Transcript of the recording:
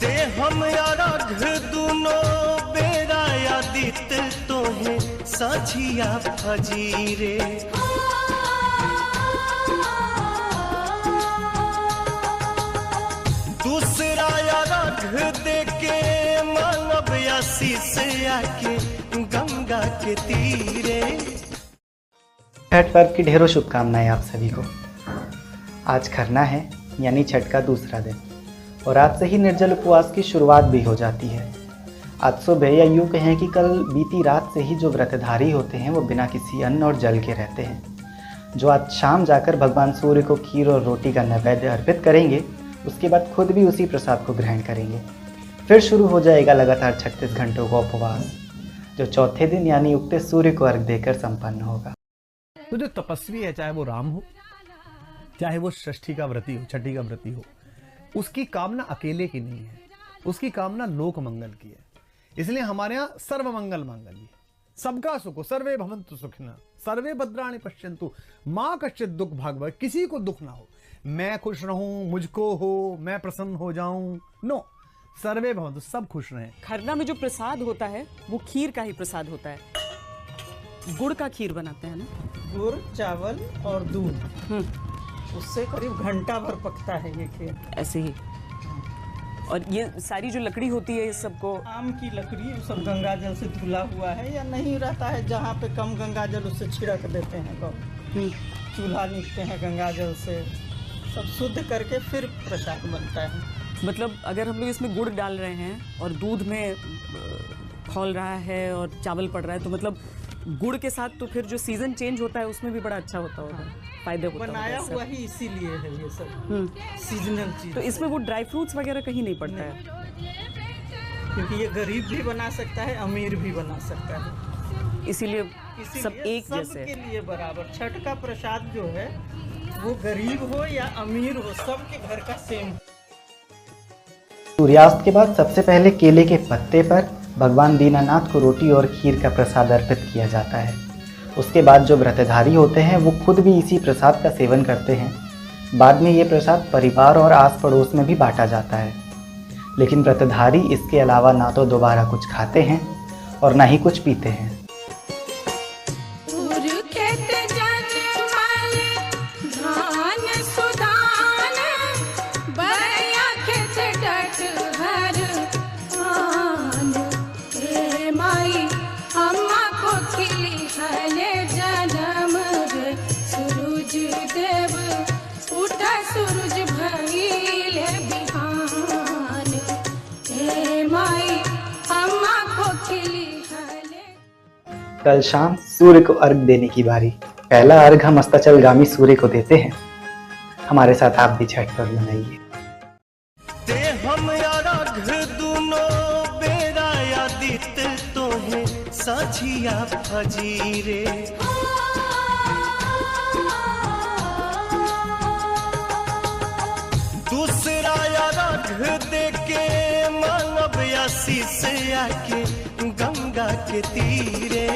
ते हम अरघ दुनो बेरा आदित तोहे साझिया फजीरे। दूसरा अरघ देके मानव आशीष आके गंगा के तीरे। छठ पर्व की ढेरों शुभकामनाएं आप सभी को। आज खरना है यानी छठ का दूसरा दिन और आज से ही निर्जल उपवास की शुरुआत भी हो जाती है। आज सुबह या यूँ कहें कि कल बीती रात से ही जो व्रतधारी होते हैं वो बिना किसी अन्न और जल के रहते हैं, जो आज शाम जाकर भगवान सूर्य को खीर और रोटी का नैवेद्य अर्पित करेंगे, उसके बाद खुद भी उसी प्रसाद को ग्रहण करेंगे। फिर शुरू हो जाएगा लगातार 36 घंटों का उपवास, जो चौथे दिन यानी उगते सूर्य को अर्घ देकर संपन्न होगा। तो जो तपस्वी है, चाहे वो राम हो, चाहे वो षष्ठी का व्रती हो, छठी का व्रती हो, उसकी कामना अकेले की नहीं है, उसकी कामना लोक मंगल की है। इसलिए हमारे यहाँ सर्व मंगल मांगल्ये, सबका सुख हो, सर्वे भवन्तु सुखिनः, सर्वे भद्राणि पश्यन्तु मा कश्चित् दुःख भाग् भवेत्। किसी को दुख ना हो, मैं खुश रहूं, मुझको हो, मैं प्रसन्न हो जाऊं, नो, सर्वे भवन्तु, सब खुश रहें। खरना में जो प्रसाद होता है वो खीर का ही प्रसाद होता है। गुड़ का खीर बनाते हैं ना, गुड़, चावल और दूध, उससे करीब घंटा भर पकता है ये खीर। ऐसे ही। और ये सारी जो लकड़ी होती है, इस सबको आम की लकड़ी, सब गंगा जल से धुला हुआ है, या नहीं रहता है जहाँ पे कम गंगा जल उससे छिड़क देते हैं लोग। चूल्हा नीपते हैं गंगा जल से, सब शुद्ध करके फिर प्रसाद बनता है। मतलब अगर हम लोग इसमें गुड़ डाल रहे हैं और दूध में खौल रहा है और चावल पड़ रहा है, तो मतलब गुड़ के साथ तो फिर जो सीजन चेंज होता है उसमें भी बड़ा अच्छा होता होगा, फायदे होता होगा। बनाया हुआ ही इसीलिए है ये सब सीजनल चीज। तो इसमें वो ड्राई फ्रूट्स वगैरह कहीं नहीं पड़ता है, क्योंकि ये गरीब भी बना सकता है, अमीर भी बना सकता है, इसीलिए सब एक जैसे के लिए बराबर। छठ का प्रसाद जो है वो गरीब हो या अमीर हो, सबके घर का सेम। सूर्यास्त के बाद सबसे पहले केले के पत्ते पर भगवान दीनानाथ को रोटी और खीर का प्रसाद अर्पित किया जाता है। उसके बाद जो व्रतधारी होते हैं वो खुद भी इसी प्रसाद का सेवन करते हैं। बाद में ये प्रसाद परिवार और आस पड़ोस में भी बांटा जाता है। लेकिन व्रतधारी इसके अलावा ना तो दोबारा कुछ खाते हैं और ना ही कुछ पीते हैं। कल शाम सूर्य को अर्घ देने की बारी। पहला अर्घ हम अस्ताचलगामी सूर्य को देते हैं। हमारे साथ आप भी छठ पर्व मनाइए। ते हम अरघ दुनो बेरा आदित तोहे साझिया फजीरे। दूसरा अरघ देके मानव आशीष आके गंगा के तीरे।